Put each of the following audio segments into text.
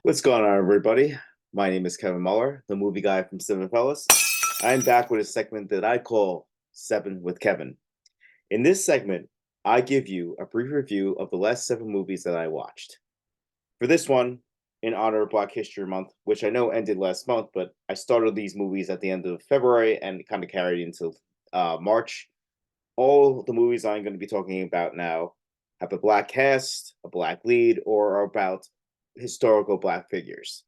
What's going on, everybody? My name is Kevin Muller, the movie guy from Cinephellas. I'm back with a segment that I call Seven with Kevin. In this segment, I give you a brief review of the last seven movies that I watched. For this one, in honor of Black History Month, which I know ended last month, but I started these movies at the end of February and kind of carried into March. All the movies I'm going to be talking about now have a black cast, a black lead, or are about historical black figures.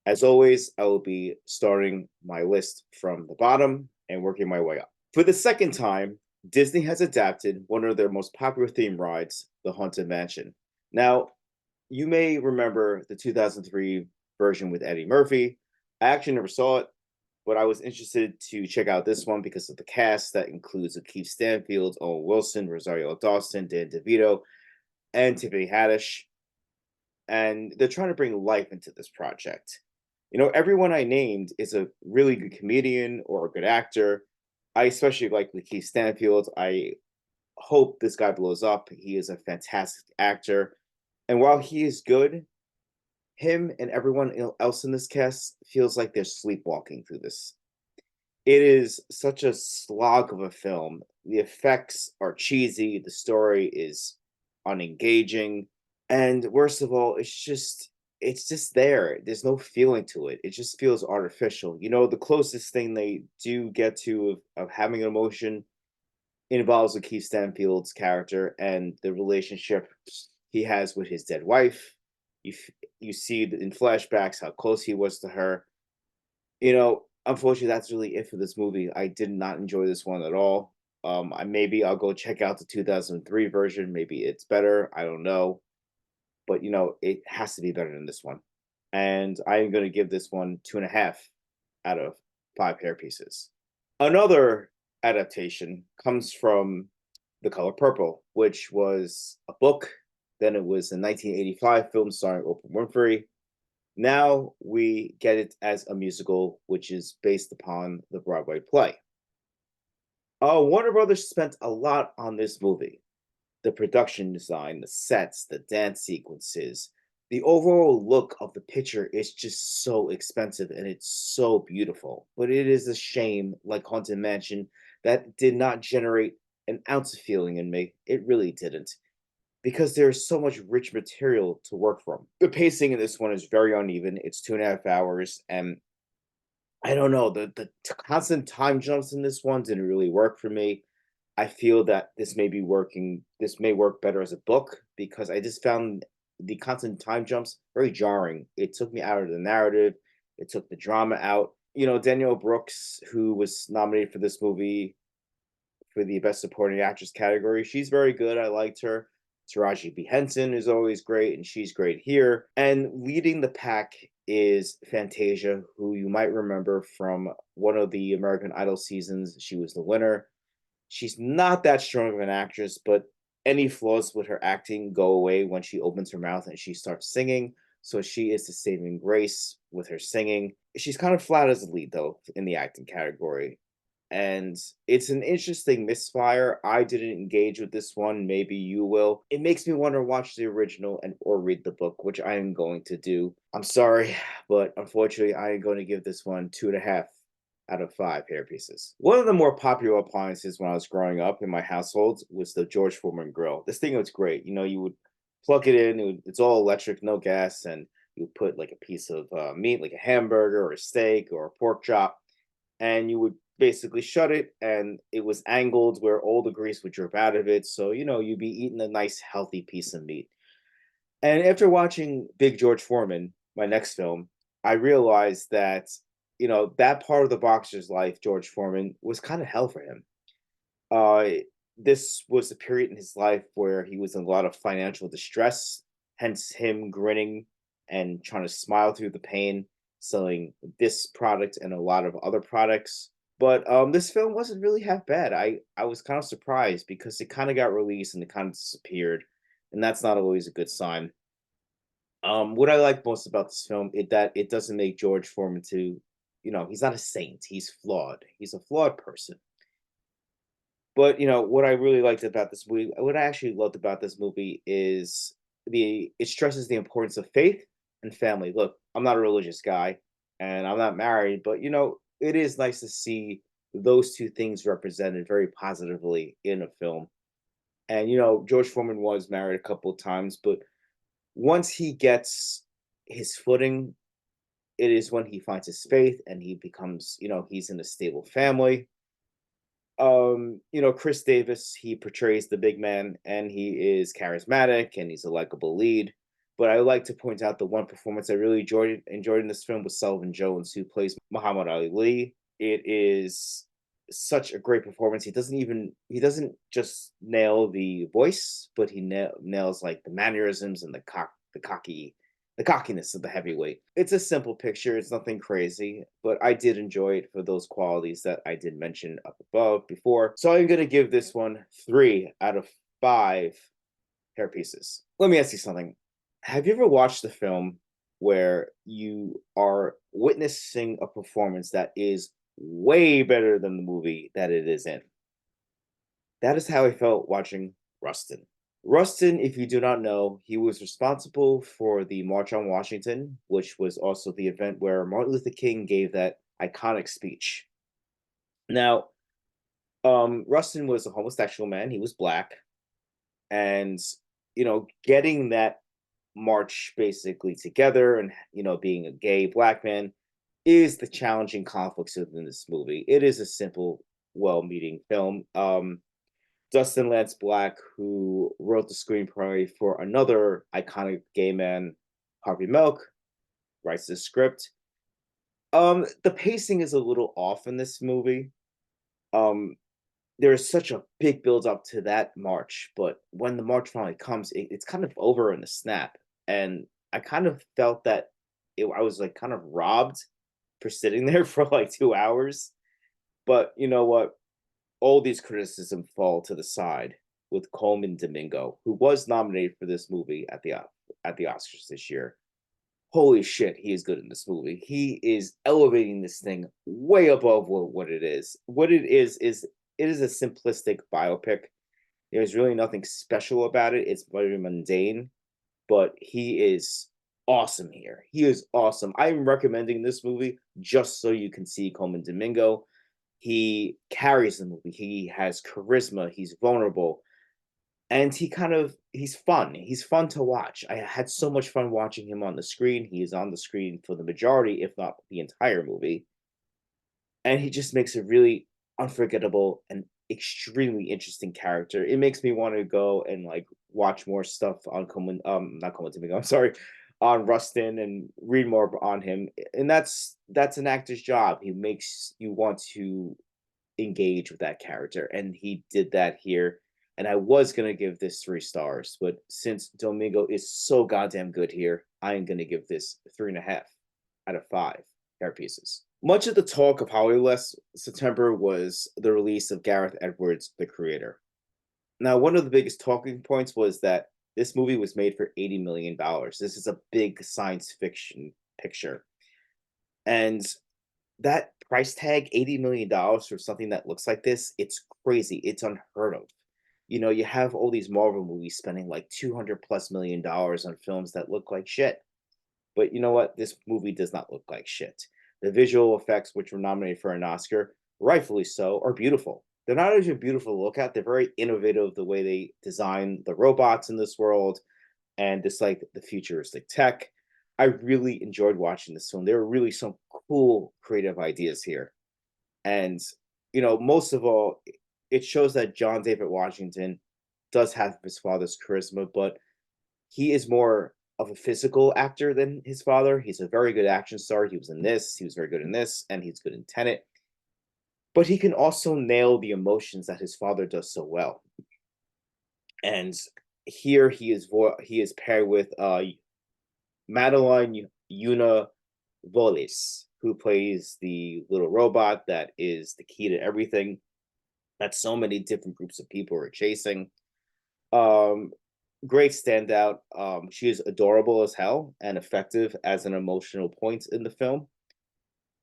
As always, I will be starting my list from the bottom and working my way up. For the second time, Disney has adapted one of their most popular theme rides, the Haunted Mansion. Now, you may remember the 2003 version with Eddie Murphy. I actually never saw it, but I was interested to check out this one because of the cast that includes Keith Stanfield, Owen Wilson, Rosario Dawson, Dan DeVito, and Tiffany Haddish. And they're trying to bring life into this project. Everyone I named is a really good comedian or a good actor. I especially like Lakeith Stanfield. I hope this guy blows up. He is a fantastic actor. And while he is good, him and everyone else in this cast feels like they're sleepwalking through this. It is such a slog of a film. The effects are cheesy, the story is unengaging, and worst of all, it's just there. There's no feeling to it. It just feels artificial. The closest thing they do get to of having an emotion involves with Keith Stanfield's character and the relationship he has with his dead wife. You see in flashbacks how close he was to her. Unfortunately, that's really it for this movie. I did not enjoy this one at all. I'll go check out the 2003 version. Maybe it's better. I don't know, but it has to be better than this one. And I'm going to give this one 2.5 out of 5 hair pieces. Another adaptation comes from The Color Purple, which was a book. Then it was a 1985 film starring Oprah Winfrey. Now we get it as a musical, which is based upon the Broadway play. Warner Brothers spent a lot on this movie. The production design, the sets, the dance sequences, the overall look of the picture is just so expensive and it's so beautiful. But it is a shame, like Haunted Mansion, that did not generate an ounce of feeling in me. It really didn't because there's so much rich material to work from. The pacing in this one is very uneven. It's 2.5 hours, and I don't know, the constant time jumps in this one didn't really work for me. I feel that this may work better as a book because I just found the constant time jumps very jarring. It took me out of the narrative. It took the drama out. Danielle Brooks, who was nominated for this movie for the Best Supporting Actress category. She's very good. I liked her. Taraji B. Henson is always great, and she's great here. And leading the pack is Fantasia, who you might remember from one of the American Idol seasons. She was the winner. She's not that strong of an actress, but any flaws with her acting go away when she opens her mouth and she starts singing. So she is the saving grace with her singing. She's kind of flat as a lead, though, in the acting category. And it's an interesting misfire. I didn't engage with this one. Maybe you will. It makes me want to watch the original and or read the book, which I am going to do. I'm sorry, but unfortunately, I am going to give this one 2.5 out of 5 hair pieces. One of the more popular appliances when I was growing up in my household was the George Foreman grill. This thing was great. You would plug it in, it's all electric, no gas, and you put like a piece of meat, like a hamburger or a steak or a pork chop, and you would basically shut it, and it was angled where all the grease would drip out of it. So, you'd be eating a nice, healthy piece of meat. And after watching Big George Foreman, my next film, I realized that, that part of the boxer's life, George Foreman, was kind of hell for him. Uh, this was a period in his life where he was in a lot of financial distress, hence him grinning and trying to smile through the pain, selling this product and a lot of other products. But this film wasn't really half bad. I was kind of surprised because it kind of got released and it kind of disappeared, and that's not always a good sign. What I like most about this film is that it doesn't make George Foreman to, he's not a saint. He's flawed. He's a flawed person. But what I really liked about this movie, what I actually loved about this movie is it stresses the importance of faith and family. Look, I'm not a religious guy and I'm not married, but it is nice to see those two things represented very positively in a film. And George Foreman was married a couple of times, but once he gets his footing, it is when he finds his faith and he becomes, he's in a stable family. Chris Davis, he portrays the big man and he is charismatic and he's a likable lead. But I would like to point out the one performance I really enjoyed in this film was Sullivan Jones, who plays Muhammad Ali. It is such a great performance. He doesn't just nail the voice, but he nails like the mannerisms and the cockiness of the heavyweight. It's a simple picture, it's nothing crazy, but I did enjoy it for those qualities that I did mention up above before. So I'm going to give this one 3 out of 5 hair pieces. Let me ask you something. Have you ever watched a film where you are witnessing a performance that is way better than the movie that it is in? That is how I felt watching Rustin. Rustin, if you do not know, he was responsible for the March on Washington, which was also the event where Martin Luther King gave that iconic speech. Now, Rustin was a homosexual man. He was black, and getting that march basically together, and being a gay black man is the challenging conflicts within this movie. It is a simple, well-meaning film. Dustin Lance Black, who wrote the screenplay for another iconic gay man, Harvey Milk, writes the script. The pacing is a little off in this movie. Um, there is such a big build up to that march, but when the march finally comes, it's kind of over in the snap. And I kind of felt that I was like kind of robbed for sitting there for like 2 hours. But you know what? All these criticisms fall to the side with Coleman Domingo, who was nominated for this movie at the Oscars this year. Holy shit, he is good in this movie. He is elevating this thing way above what it is. What it is it is a simplistic biopic. There's really nothing special about it. It's very mundane, but he is awesome here. He is awesome. I'm recommending this movie just so you can see Coleman Domingo. He carries the movie. He has charisma. He's vulnerable, and he's fun. He's fun to watch. I had so much fun watching him on the screen. He is on the screen for the majority, if not the entire movie, and he just makes a really unforgettable and extremely interesting character. It makes me want to go and like watch more stuff on Coleman, not Coleman Domingo, I'm sorry, on Rustin and read more on him. And that's an actor's job. He makes you want to engage with that character, and he did that here. And I was gonna give this 3 stars, but since Domingo is so goddamn good here, I am gonna give this 3.5 out of 5 hair pieces. Much of the talk of Hollywood last September was the release of Gareth Edwards, the creator. Now, one of the biggest talking points was that this movie was made for $80 million. This is a big science fiction picture. And that price tag, $80 million for something that looks like this, it's crazy. It's unheard of. You have all these Marvel movies spending like 200 plus $1 million on films that look like shit. But you know what? This movie does not look like shit. The visual effects, which were nominated for an Oscar, rightfully so, are beautiful. They're not even beautiful to look at. They're very innovative the way they design the robots in this world and just like the futuristic tech. I really enjoyed watching this film. There were really some cool creative ideas here. And, most of all, it shows that John David Washington does have his father's charisma, but he is more of a physical actor than his father. He's a very good action star. He was in this, he was very good in this, and he's good in Tenet. But he can also nail the emotions that his father does so well. And here he is paired with Madeline Una Volis, who plays the little robot that is the key to everything that so many different groups of people are chasing. Um, Great standout. She is adorable as hell and effective as an emotional point in the film.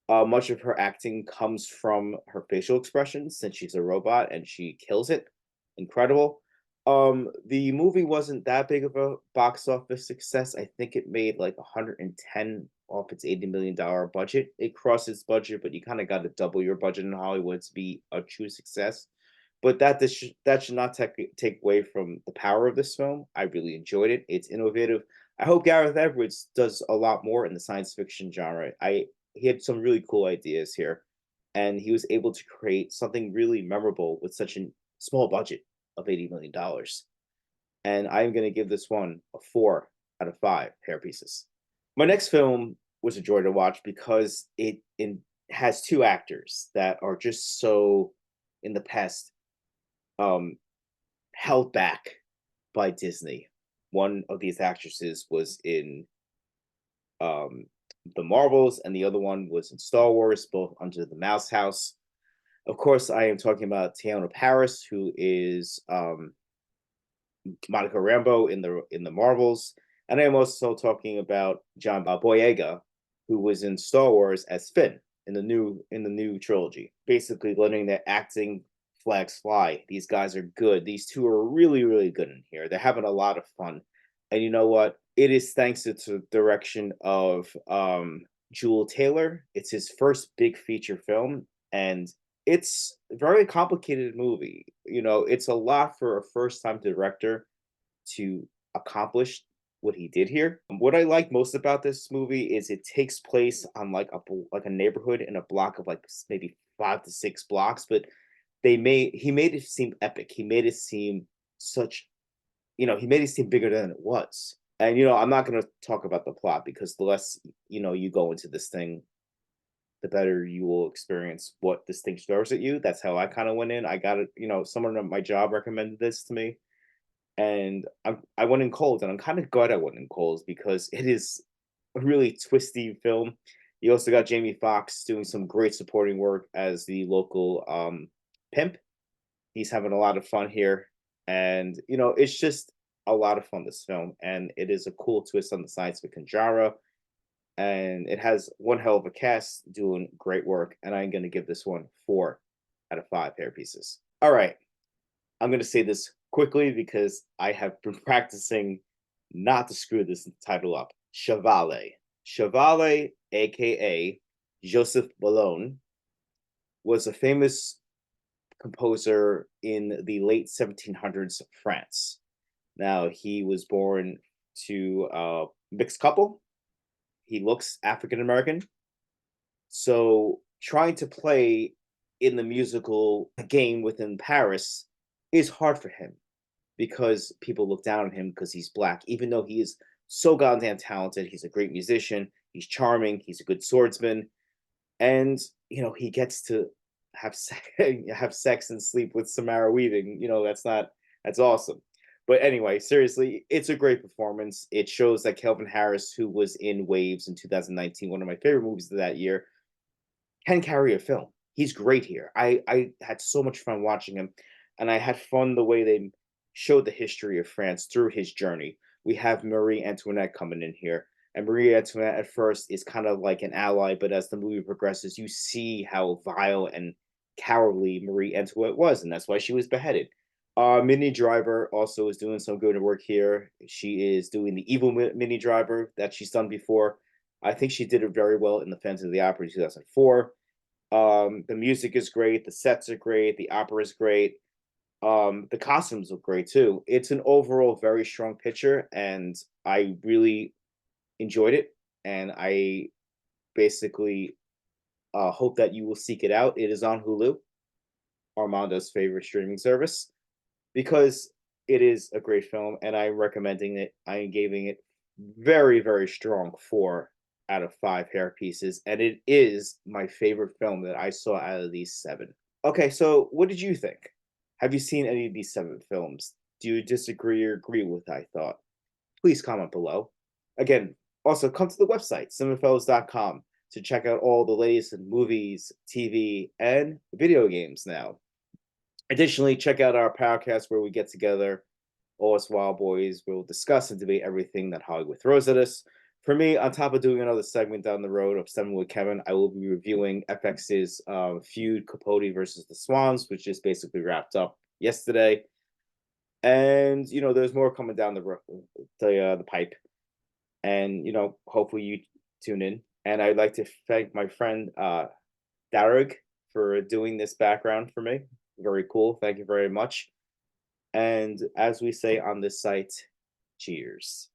Much of her acting comes from her facial expressions since she's a robot and she kills it. Incredible. The movie wasn't that big of a box office success. I think it made like 110 off its $80 million budget. It crossed its budget, but you kind of got to double your budget in Hollywood to be a true success. But that should not take away from the power of this film. I really enjoyed it. It's innovative. I hope Gareth Edwards does a lot more in the science fiction genre. I He had some really cool ideas here, and he was able to create something really memorable with such a small budget of $80 million. And I'm going to give this one a 4 out of 5 hair pieces. My next film was a joy to watch because has two actors that are just so in the past um, held back by Disney. One of these actresses was in um, the Marvels, and the other one was in Star Wars, both under the Mouse House. Of course, I am talking about Tiana Paris, who is Monica Rambeau in the Marvels, and I am also talking about John Boyega, who was in Star Wars as Finn in the new trilogy. Basically, letting their acting flags fly. These guys are good. These two are really good in here. They're having a lot of fun, and you know what? It is thanks to the direction of Jewel Taylor. It's his first big feature film, and it's a very complicated movie. You know, it's a lot for a first time director to accomplish what he did here. What I like most about this movie is it takes place on like like a neighborhood in a block of like maybe 5 to 6 blocks, but he made it seem epic. He made it seem such, he made it seem bigger than it was. And I'm not going to talk about the plot because the less you go into this thing, the better you will experience what this thing throws at you. That's how I kind of went in. I got it. Someone at my job recommended this to me, and I went in cold, and I'm kind of glad I went in cold because it is a really twisty film. You also got Jamie Foxx doing some great supporting work as the local pimp. He's having a lot of fun here, and it's just a lot of fun. This film, and it is a cool twist on the science fiction genre, and it has one hell of a cast doing great work. And I'm going to give this one 4 out of 5 hair pieces. All right, I'm going to say this quickly because I have been practicing not to screw this title up. Chevale. Chevale, aka Joseph Boulogne, was a famous composer in the late 1700s France. Now, he was born to a mixed couple. He looks African American. So, trying to play in the musical game within Paris is hard for him because people look down on him because he's black, even though he is so goddamn talented. He's a great musician. He's charming. He's a good swordsman, and he gets to have have sex and sleep with Samara Weaving. That's awesome. But anyway, seriously, it's a great performance. It shows that Kelvin Harris, who was in Waves in 2019, one of my favorite movies of that year, can carry a film. He's great here. I had so much fun watching him, and I had fun the way they showed the history of France through his journey. We have Marie Antoinette coming in here, and Marie Antoinette at first is kind of like an ally, but as the movie progresses, you see how vile and cowardly Marie Antoinette was, and that's why she was beheaded. Minnie Driver also is doing some good work here. She is doing the evil Minnie Driver that she's done before. I think she did it very well in the Phantom of the Opera in 2004. The music is great, the sets are great, the opera is great. The costumes look great too. It's an overall very strong picture, and I really enjoyed it. And I basically hope that you will seek it out. It is on Hulu, Armando's favorite streaming service, because it is a great film, and I'm recommending it. I am giving it very strong 4 out of 5 hair pieces, and it is my favorite film that I saw out of these 7. Okay, so what did you think? Have you seen any of these 7 films? Do you disagree or agree with I thought? Please comment below. Again, also come to the website, cinephellas.com, to check out all the latest in movies, TV, and video games now. Additionally, check out our podcast where we get together, all us wild boys. We'll discuss and debate everything that Hollywood throws at us. For me, on top of doing another segment down the road of 7 with Kevin, I will be reviewing FX's feud Capote versus the Swans, which just basically wrapped up yesterday. And there's more coming down the pipe, and hopefully you tune in. And I'd like to thank my friend Darug for doing this background for me. Very cool. Thank you very much. And as we say on this site, cheers.